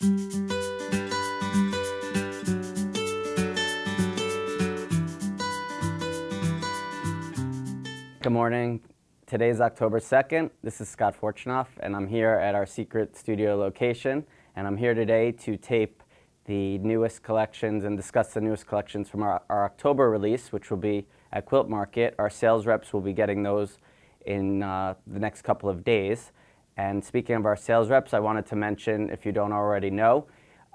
Good morning. Today is October 2nd. This is Scott Fortunoff, and I'm here at our secret studio location. And I'm here today to tape the newest collections and discuss the newest collections from our October release, which will be at Quilt Market. Our sales reps will be getting those in the next couple of days. And speaking of our sales reps, I wanted to mention, if you don't already know,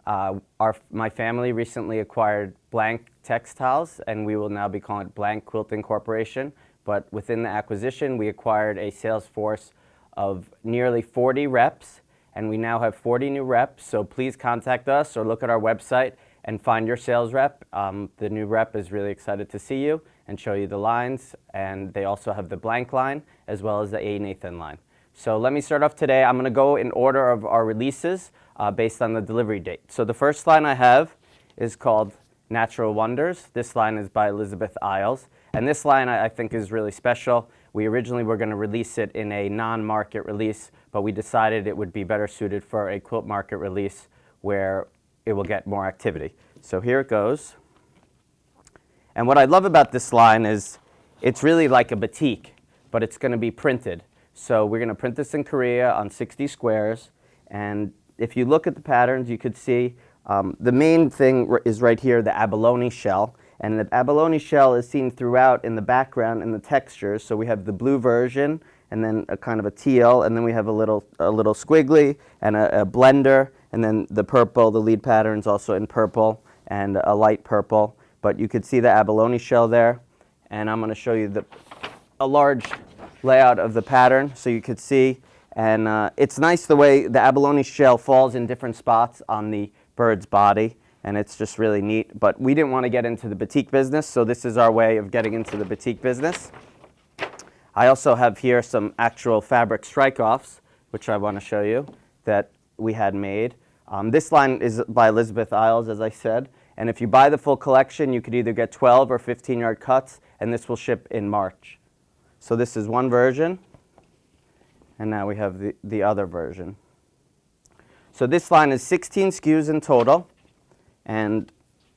my family recently acquired Blank Textiles, and we will now be calling it Blank Quilting Corporation. But within the acquisition, we acquired a sales force of nearly 40 reps, and we now have 40 new reps. So please contact us or look at our website and find your sales rep. The new rep is really excited to see you and show you the lines, and they also have the Blank line as well as the A. Nathan line. So let me start off today. I'm going to go in order of our releases based on the delivery date. So the first line I have is called Natural Wonders. This line is by Elizabeth Isles. And this line I think is really special. We originally were going to release it in a non-market release, but we decided it would be better suited for a quilt market release where it will get more activity. So here it goes. And what I love about this line is it's really like a batik, but it's going to be printed. So we're going to print this in Korea on 60 squares. And if you look at the patterns, you could see the main thing is right here, the abalone shell. And the abalone shell is seen throughout in the background in the textures. So we have the blue version, and then a kind of a teal, and then we have a little squiggly and a blender, and then the purple, the lead pattern's also in purple and a light purple. But you could see the abalone shell there, and I'm going to show you a large layout of the pattern so you could see. And it's nice the way the abalone shell falls in different spots on the bird's body. And it's just really neat. But we didn't want to get into the batik business, so this is our way of getting into the batik business. I also have here some actual fabric strike-offs, which I want to show you, that we had made. This line is by Elizabeth Isles, as I said. And if you buy the full collection, you could either get 12 or 15-yard cuts, and this will ship in March. So this is one version, and now we have the other version. So this line is 16 SKUs in total. And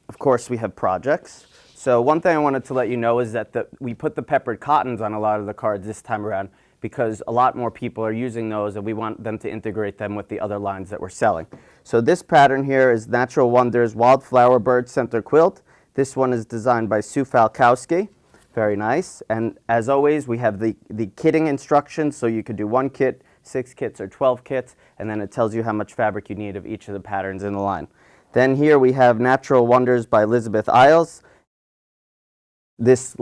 of course we have projects. So one thing I wanted to let you know is that we put the peppered cottons on a lot of the cards this time around because a lot more people are using those, and we want them to integrate them with the other lines that we're selling. So this pattern here is Natural Wonders Wildflower Bird Center Quilt. This one is designed by Sue Falkowski. Very nice. And as always, we have the kitting instructions, so you could do 1 kit, 6 kits, or 12 kits, and then it tells you how much fabric you need of each of the patterns in the line. Then here we have Natural Wonders by Elizabeth Isles. This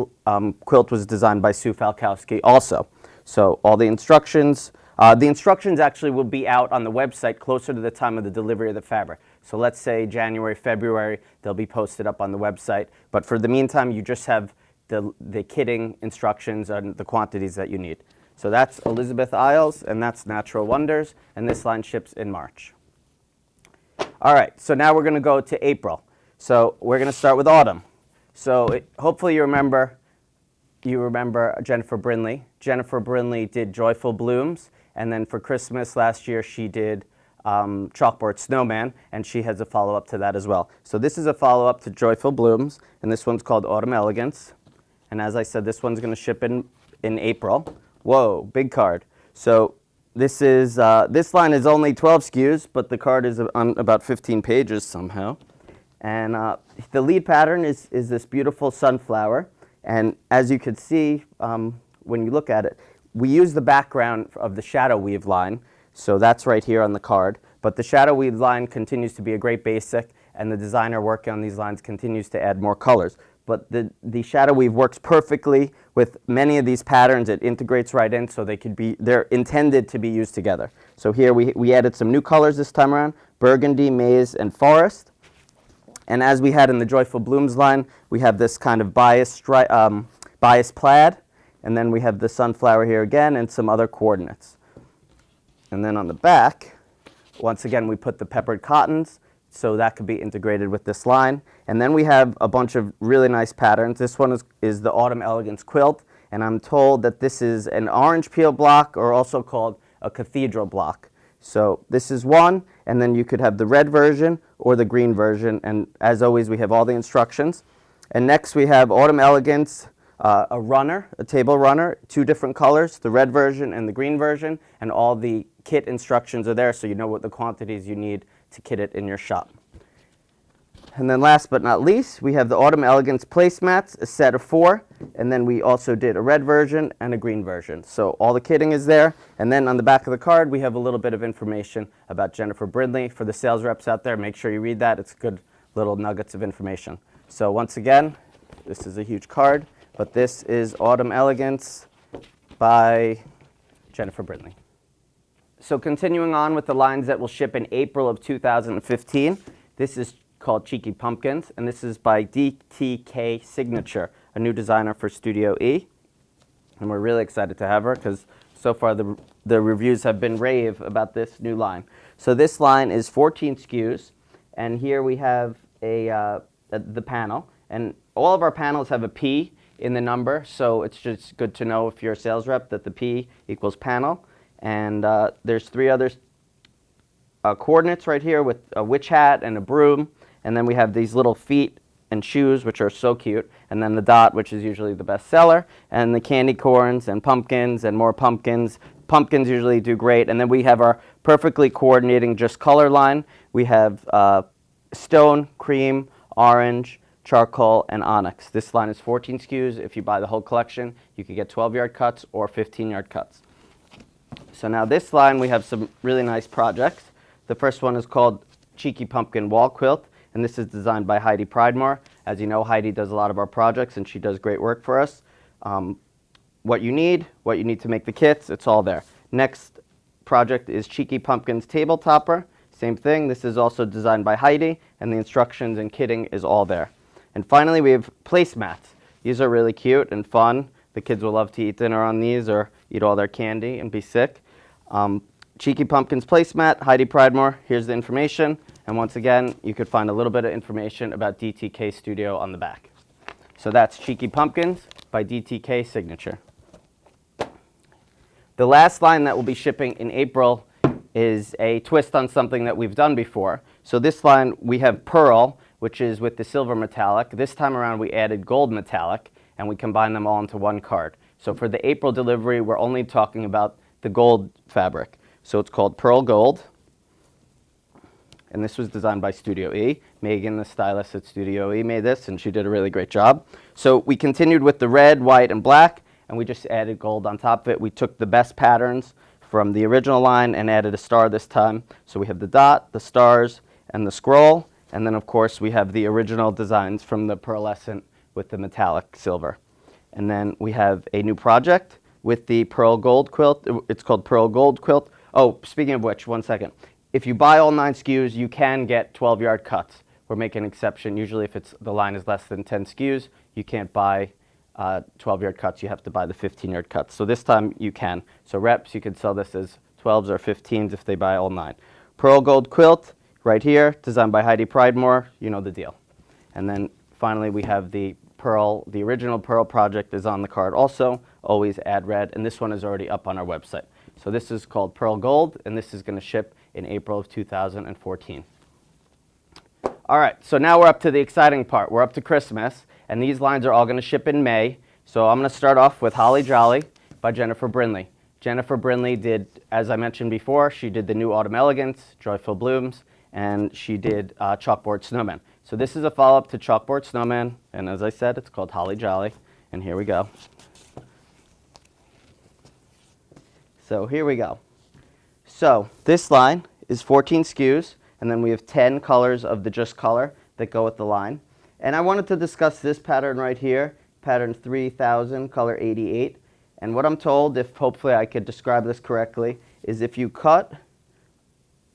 quilt was designed by Sue Falkowski also. So all the instructions actually will be out on the website closer to the time of the delivery of the fabric. So let's say January, February, they'll be posted up on the website. But for the meantime, you just have the kitting instructions and the quantities that you need. So that's Elizabeth Isles, and that's Natural Wonders, and this line ships in March. All right, so now we're going to go to April. So we're going to start with autumn. So hopefully you remember Jennifer Brinley. Jennifer Brinley did Joyful Blooms, and then for Christmas last year she did Chalkboard Snowman, and she has a follow-up to that as well. So this is a follow-up to Joyful Blooms, and this one's called Autumn Elegance. And as I said, this one's going to ship in April. Whoa, big card. So this line is only 12 SKUs, but the card is on about 15 pages somehow. And the lead pattern is this beautiful sunflower. And as you could see, when you look at it, we use the background of the shadow weave line. So that's right here on the card. But the shadow weave line continues to be a great basic, and the designer working on these lines continues to add more colors. But the shadow weave works perfectly with many of these patterns. It integrates right in, so they're intended to be used together. So here we added some new colors this time around: burgundy, maize, and forest. And as we had in the Joyful Blooms line, we have this kind of bias plaid, and then we have the sunflower here again and some other coordinates. And then on the back, once again, we put the peppered cottons, so that could be integrated with this line. And then we have a bunch of really nice patterns. This one is the Autumn Elegance quilt, and I'm told that this is an orange peel block, or also called a cathedral block. So this is one, and then you could have the red version or the green version, and as always we have all the instructions. And next we have Autumn Elegance, a runner, a table runner, 2 different colors, the red version and the green version, and all the kit instructions are there so you know what the quantities you need to kit it in your shop. And then last but not least, we have the Autumn Elegance placemats, a set of 4, and then we also did a red version and a green version. So all the kitting is there, and then on the back of the card we have a little bit of information about Jennifer Brindley. For the sales reps out there, make sure you read that. It's good little nuggets of information. So once again, this is a huge card, but this is Autumn Elegance by Jennifer Brindley. So continuing on with the lines that will ship in April of 2015, this is called Cheeky Pumpkins, and this is by DTK Signature, a new designer for Studio E. And we're really excited to have her because so far the reviews have been rave about this new line. So this line is 14 SKUs, and here we have the panel, and all of our panels have a P in the number, so it's just good to know if you're a sales rep that the P equals panel. And there's 3 other coordinates right here with a witch hat and a broom. And then we have these little feet and shoes, which are so cute. And then the dot, which is usually the best seller. And the candy corns and pumpkins and more pumpkins. Pumpkins usually do great. And then we have our perfectly coordinating just color line. We have stone, cream, orange, charcoal, and onyx. This line is 14 SKUs. If you buy the whole collection, you could get 12-yard cuts or 15-yard cuts. So now this line, we have some really nice projects. The first one is called Cheeky Pumpkin Wall Quilt, and this is designed by Heidi Pridemore. As you know, Heidi does a lot of our projects, and she does great work for us. What you need to make the kits, it's all there. Next project is Cheeky Pumpkins Table Topper. Same thing, this is also designed by Heidi, and the instructions and kitting is all there. And finally, we have placemats. These are really cute and fun. The kids will love to eat dinner on these or eat all their candy and be sick. Cheeky Pumpkins placemat, Heidi Pridemore. Here's the information. And once again, you could find a little bit of information about DTK Studio on the back. So that's Cheeky Pumpkins by DTK Signature. The last line that will be shipping in April is a twist on something that we've done before. So this line, we have Pearl, which is with the silver metallic. This time around, we added gold metallic, and we combined them all into one card. So for the April delivery, we're only talking about the gold fabric. So it's called Pearl Gold, and this was designed by Studio E. Megan, the stylist at Studio E, made this, and she did a really great job. So we continued with the red, white, and black, and we just added gold on top of it. We took the best patterns from the original line and added a star this time. So we have the dot, the stars, and the scroll, and then of course we have the original designs from the pearlescent with the metallic silver. And then we have a new project with the Pearl Gold quilt. It's called Pearl Gold Quilt. Oh, speaking of which, one second. If you buy all 9 SKUs, you can get 12-yard cuts. We're making an exception. Usually if the line is less than 10 SKUs, you can't buy 12-yard cuts. You have to buy the 15-yard cuts. So this time you can. So reps, you could sell this as 12s or 15s if they buy all 9. Pearl Gold Quilt, right here, designed by Heidi Pridemore. You know the deal. And then finally we have the Pearl, the original Pearl project is on the card also. Always add red, and this one is already up on our website. So this is called Pearl Gold, and this is going to ship in April of 2014. All right, so now we're up to the exciting part. We're up to Christmas, and these lines are all going to ship in May. So I'm going to start off with Holly Jolly by Jennifer Brindley. Jennifer Brindley did, as I mentioned before, she did the new Autumn Elegance, Joyful Blooms, and she did Chalkboard Snowman. So this is a follow-up to Chalkboard Snowman, and as I said, it's called Holly Jolly, and here we go. So here we go. So this line is 14 SKUs, and then we have 10 colors of the Just Color that go with the line. And I wanted to discuss this pattern right here, pattern 3000, color 88. And what I'm told, if hopefully I could describe this correctly, is if you cut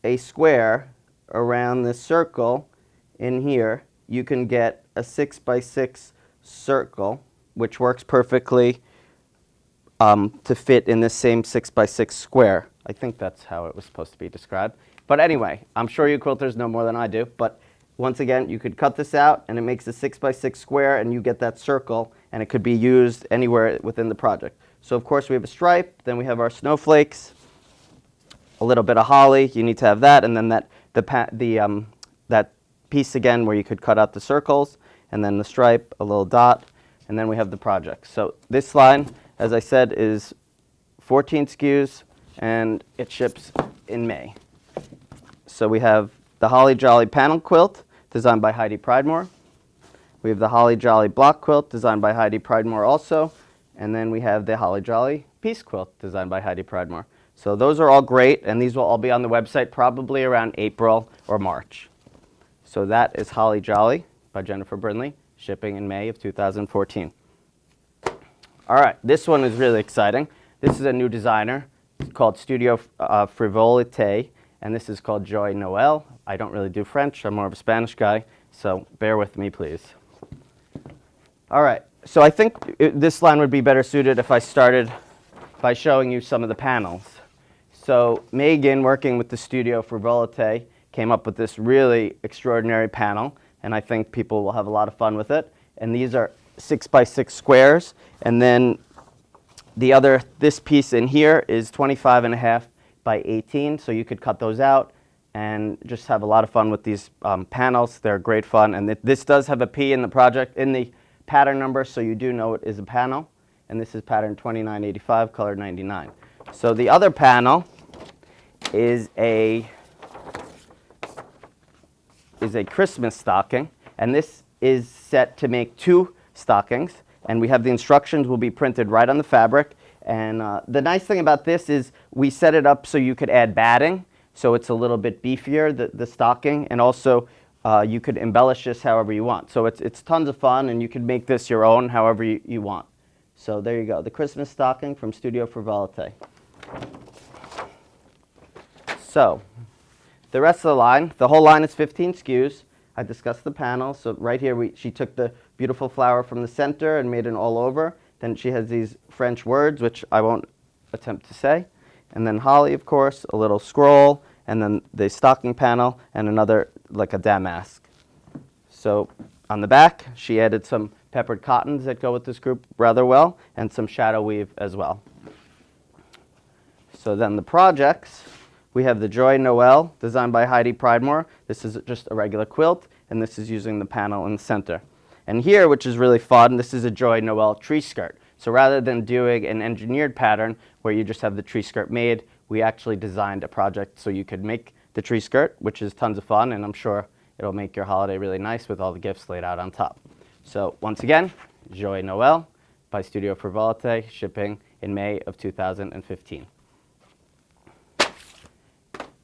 a square around this circle in here, you can get a 6x6 circle, which works perfectly to fit in this same 6x6 square. I think that's how it was supposed to be described. But anyway, I'm sure you quilters know more than I do. But once again, you could cut this out, and it makes a 6x6 square, and you get that circle, and it could be used anywhere within the project. So of course we have a stripe, then we have our snowflakes, a little bit of holly, you need to have that, and then that piece again where you could cut out the circles, and then the stripe, a little dot, and then we have the project. So this line, as I said, is 14 SKUs, and it ships in May. So we have the Holly Jolly panel quilt, designed by Heidi Pridemore. We have the Holly Jolly block quilt, designed by Heidi Pridemore also. And then we have the Holly Jolly piece quilt, designed by Heidi Pridemore. So those are all great, and these will all be on the website probably around April or March. So that is Holly Jolly by Jennifer Brindley, shipping in May of 2014. All right, this one is really exciting. This is a new designer called Studioe Fabrics, and this is called Joy Noel. I don't really do French, I'm more of a Spanish guy, so bear with me, please. All right, so I think this line would be better suited if I started by showing you some of the panels. So Megan, working with the Studioe Fabrics, came up with this really extraordinary panel, and I think people will have a lot of fun with it. And these are 6x6 squares, and then this piece in here is 25.5 by 18, so you could cut those out and just have a lot of fun with these panels. They're great fun, and this does have a P in the project, in the pattern number, so you do know it is a panel, and this is pattern 2985, color 99. So the other panel is a Christmas stocking, and this is set to make 2 stockings, and we have the instructions will be printed right on the fabric. And the nice thing about this is we set it up so you could add batting, so it's a little bit beefier, the stocking, and also you could embellish this however you want. So it's tons of fun, and you can make this your own however you want. So there you go, the Christmas stocking from Studioe Fabrics. So the rest of the line, the whole line is 15 SKUs. I discussed the panels. So right here, she took the beautiful flower from the center and made it all over. Then she has these French words, which I won't attempt to say. And then holly, of course, a little scroll, and then the stocking panel, and another, like a damask. So on the back, she added some peppered cottons that go with this group rather well, and some shadow weave as well. So then the projects, we have the Joy Noel, designed by Heidi Pridemore. This is just a regular quilt, and this is using the panel in the center. And here, which is really fun, this is a Joy Noel tree skirt. So rather than doing an engineered pattern where you just have the tree skirt made, we actually designed a project so you could make the tree skirt, which is tons of fun, and I'm sure it'll make your holiday really nice with all the gifts laid out on top. So once again, Joy Noel by Studioe Fabrics, shipping in May of 2015.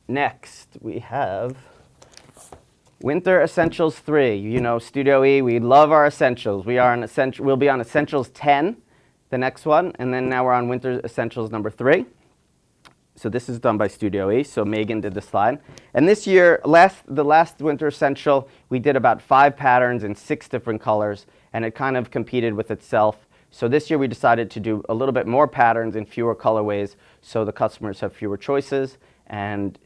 Next, we have Winter Essentials 3. You know, Studio E, we love our essentials. We'll be on Essentials 10, the next one, and then now we're on Winter Essentials number 3. So this is done by Studio E, so Megan did this line. And this year, the last Winter Essential, we did about 5 patterns in 6 different colors, and it kind of competed with itself. So this year we decided to do a little bit more patterns in fewer colorways, so the customers have fewer choices, and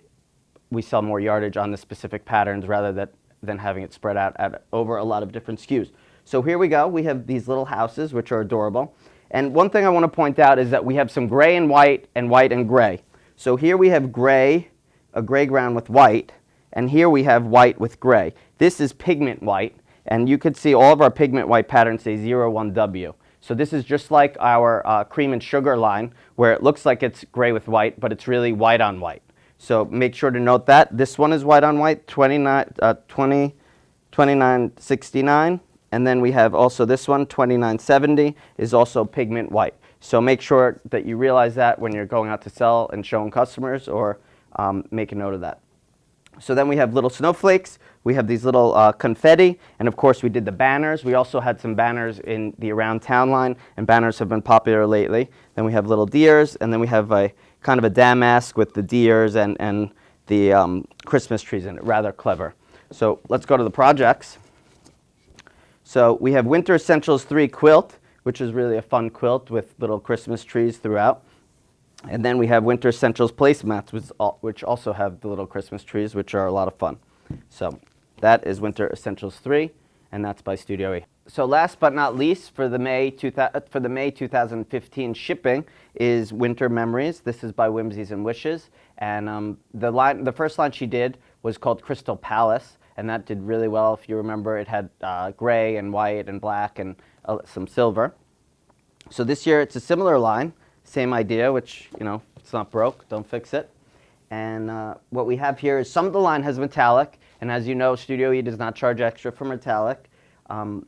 we sell more yardage on the specific patterns rather than having it spread out over a lot of different SKUs. So here we go. We have these little houses, which are adorable. And one thing I want to point out is that we have some gray and white and gray. So here we have gray, a gray ground with white, and here we have white with gray. This is pigment white, and you could see all of our pigment white patterns say 01W. So this is just like our cream and sugar line, where it looks like it's gray with white, but it's really white on white. So make sure to note that. This one is white on white, 2969. And then we have also this one, 2970, is also pigment white. So make sure that you realize that when you're going out to sell and showing customers, or make a note of that. So then we have little snowflakes. We have these little confetti. And of course, we did the banners. We also had some banners in the around town line, and banners have been popular lately. Then we have little deers, and then we have a kind of a damask with the deers and the Christmas trees in it. Rather clever. So let's go to the projects. So we have Winter Essentials 3 quilt, which is really a fun quilt with little Christmas trees throughout. And then we have Winter Essentials placemats, which also have the little Christmas trees, which are a lot of fun. So that is Winter Essentials 3, and that's by Studio E. So last but not least, for the May 2015 shipping is Winter Memories. This is by Whimsies and Wishes, and the first line she did was called Crystal Palace, and that did really well. If you remember, it had gray and white and black and some silver. So this year it's a similar line, same idea, which, you know, it's not broke, don't fix it. And what we have here is some of the line has metallic, and as you know, Studioe does not charge extra for metallic.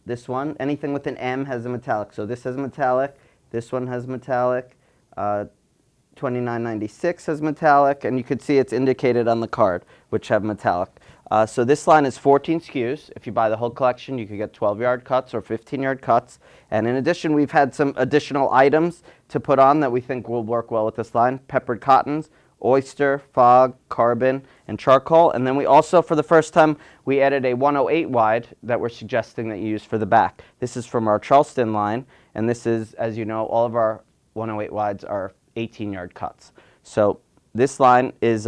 This one, anything with an M has a metallic. So this has metallic, this one has metallic, 2996 has metallic, and you can see it's indicated on the card, which have metallic. So this line is 14 SKUs. If you buy the whole collection, you could get 12-yard cuts or 15-yard cuts. And in addition, we've had some additional items to put on that we think will work well with this line. Peppered cottons, oyster, fog, carbon, and charcoal. And then we also, for the first time, we added a 108 wide that we're suggesting that you use for the back. This is from our Charleston line, and this is, as you know, all of our 108 wides are 18-yard cuts. So this line is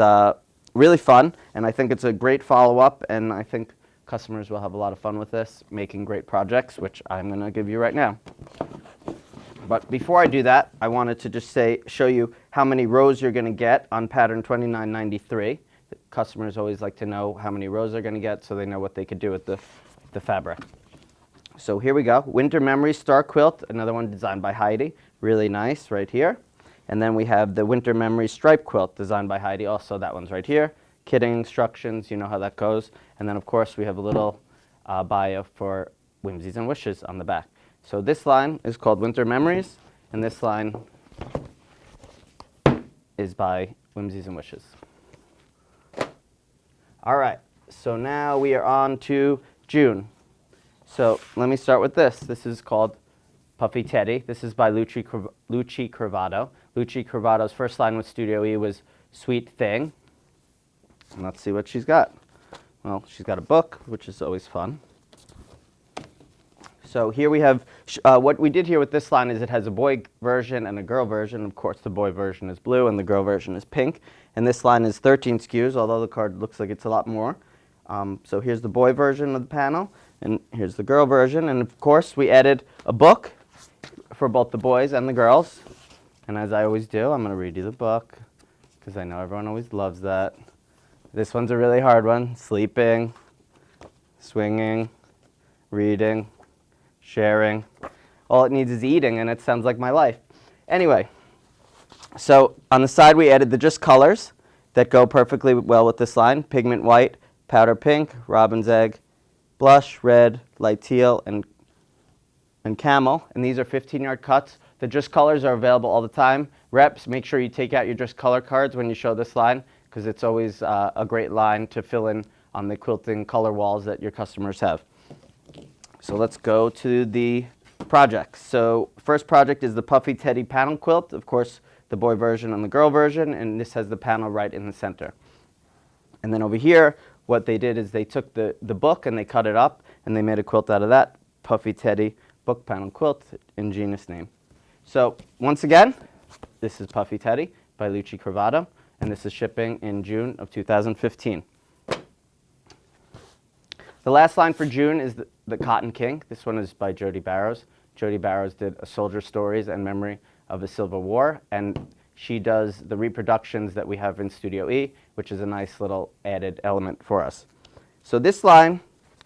really fun, and I think it's a great follow-up, and I think customers will have a lot of fun with this, making great projects, which I'm going to give you right now. But before I do that, I wanted to just show you how many rows you're going to get on pattern 2993. Customers always like to know how many rows they're going to get so they know what they could do with the fabric. So here we go. Winter Memories Star Quilt, another one designed by Heidi. Really nice right here. And then we have the Winter Memories Stripe Quilt designed by Heidi. Also, that one's right here. Kitting instructions, you know how that goes. And then, of course, we have a little bio for Whimsies and Wishes on the back. So this line is called Winter Memories, and this line is by Whimsies and Wishes. All right, so now we are on to June. So let me start with this. This is called Puffy Teddy. This is by Luci Cravato. Luci Cravato's first line with Studioe was Sweet Thing. And let's see what she's got. Well, she's got a book, which is always fun. So here we have, what we did here with this line is it has a boy version and a girl version. Of course, the boy version is blue and the girl version is pink. And this line is 13 SKUs, although the card looks like it's a lot more. So here's the boy version of the panel, and here's the girl version. And of course, we added a book for both the boys and the girls. And as I always do, I'm going to read you the book, because I know everyone always loves that. This one's a really hard one. Sleeping, swinging, reading, sharing. All it needs is eating, and it sounds like my life. Anyway, so on the side we added the just colors that go perfectly well with this line. Pigment white, powder pink, robin's egg, blush, red, light teal, and camel. And these are 15-yard cuts. The just colors are available all the time. Reps, make sure you take out your just color cards when you show this line, because it's always a great line to fill in on the quilting color walls that your customers have. So let's go to the projects. So first project is the Puffy Teddy panel quilt. Of course, the boy version and the girl version, and this has the panel right in the center. And then over here, what they did is they took the book and they cut it up, and they made a quilt out of that. Puffy Teddy book panel quilt, ingenious name. So once again, this is Puffy Teddy by Luci Cravato, and this is shipping in June of 2015. The last line for June is the Cotton King. This one is by Jody Barrows. Jody Barrows did A Soldier Stories and Memory of the Civil War, and she does the reproductions that we have in Studioe, which is a nice little added element for us. So this line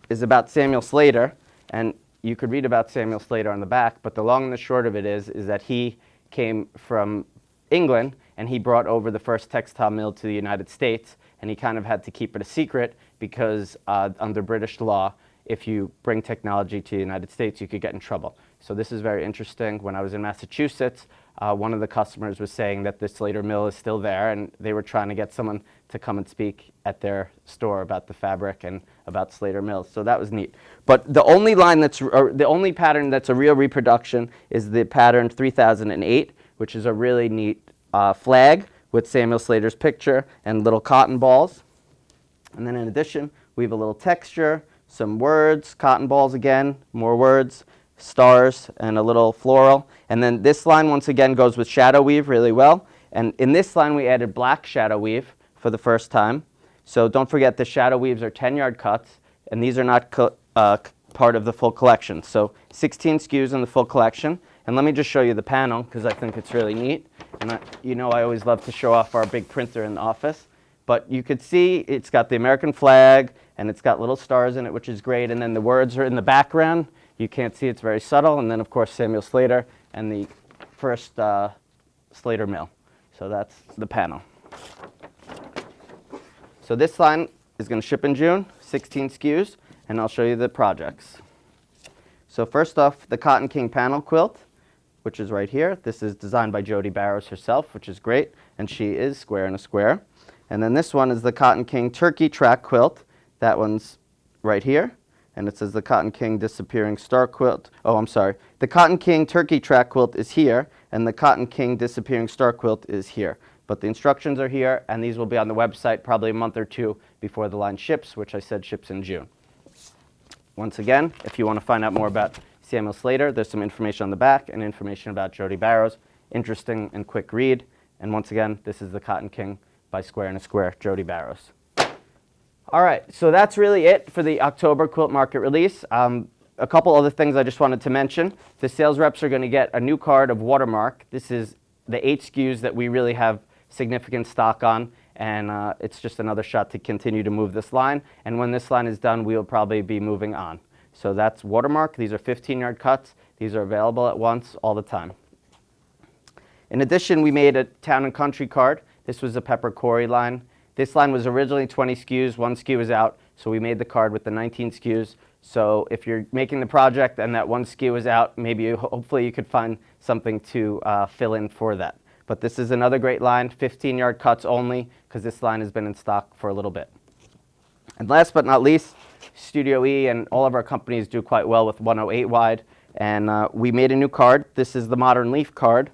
is about Samuel Slater, and you could read about Samuel Slater on the back, but the long and the short of it is that he came from England, and he brought over the first textile mill to the United States, and he kind of had to keep it a secret because under British law, if you bring technology to the United States, you could get in trouble. So this is very interesting. When I was in Massachusetts, one of the customers was saying that the Slater mill is still there, and they were trying to get someone to come and speak at their store about the fabric and about Slater mills. So that was neat. But the only line the only pattern that's a real reproduction is the pattern 3008, which is a really neat flag with Samuel Slater's picture and little cotton balls. And then in addition, we have a little texture, some words, cotton balls again, more words, stars, and a little floral. And then this line, once again, goes with shadow weave really well. And in this line, we added black shadow weave for the first time. So don't forget the shadow weaves are 10-yard cuts, and these are not part of the full collection. So 16 SKUs in the full collection. And let me just show you the panel because I think it's really neat. And you know I always love to show off our big printer in the office. But you could see it's got the American flag and it's got little stars in it, which is great. And then the words are in the background. You can't see, it's very subtle. And then of course Samuel Slater and the first Slater mill. So that's the panel. So this line is going to ship in June, 16 SKUs, and I'll show you the projects. So first off, the Cotton King panel quilt, which is right here. This is designed by Jody Barrows herself, which is great, and she is square in a square. And then this one is the Cotton King Turkey Track quilt. That one's right here, and it says the Cotton King Disappearing Star quilt. Oh, I'm sorry. The Cotton King Turkey Track quilt is here, and the Cotton King Disappearing Star quilt is here. But the instructions are here, and these will be on the website probably a month or two before the line ships, which I said ships in June. Once again, if you want to find out more about Samuel Slater, there's some information on the back and information about Jody Barrows. Interesting and quick read. And once again, this is the Cotton King by Square in a Square, Jody Barrows. All right, so that's really it for the October quilt market release. A couple other things I just wanted to mention. The sales reps are going to get a new card of Watermark. This is the 8 SKUs that we really have significant stock on, and it's just another shot to continue to move this line. And when this line is done, we'll probably be moving on. So that's Watermark. These are 15-yard cuts. These are available at once all the time. In addition, we made a Town and Country card. This was a Pepper Corey line. This line was originally 20 SKUs. 1 SKU is out, so we made the card with the 19 SKUs. So if you're making the project and that 1 SKU is out, maybe hopefully you could find something to fill in for that. But this is another great line, 15-yard cuts only, because this line has been in stock for a little bit. And last but not least, Studioe E and all of our companies do quite well with 108 wide. And we made a new card. This is the Modern Leaf card,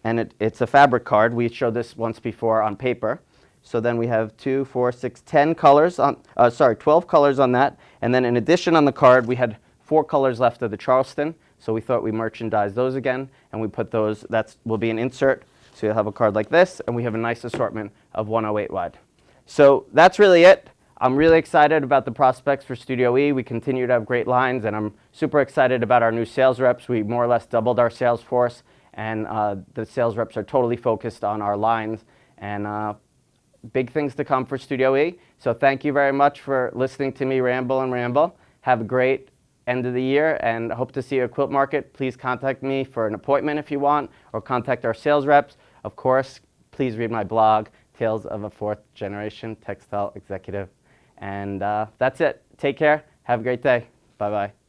and it's a fabric card. We showed this once before on paper. So then we have 2, 4, 6, 10 colors on, 12 colors on that. And then in addition on the card, we had 4 colors left of the Charleston. So we thought we merchandise those again, and we put those, that will be an insert. So you'll have a card like this, and we have a nice assortment of 108 wide. So that's really it. I'm really excited about the prospects for Studioe E. We continue to have great lines, and I'm super excited about our new sales reps. We more or less doubled our sales force, and the sales reps are totally focused on our lines, and big things to come for Studioe E. So thank you very much for listening to me ramble and ramble. Have a great end of the year, and hope to see you at Quilt Market. Please contact me for an appointment if you want, or contact our sales reps. Of course, please read my blog, Tales of a Fourth Generation Textile Executive. And that's it. Take care. Have a great day. Bye-bye.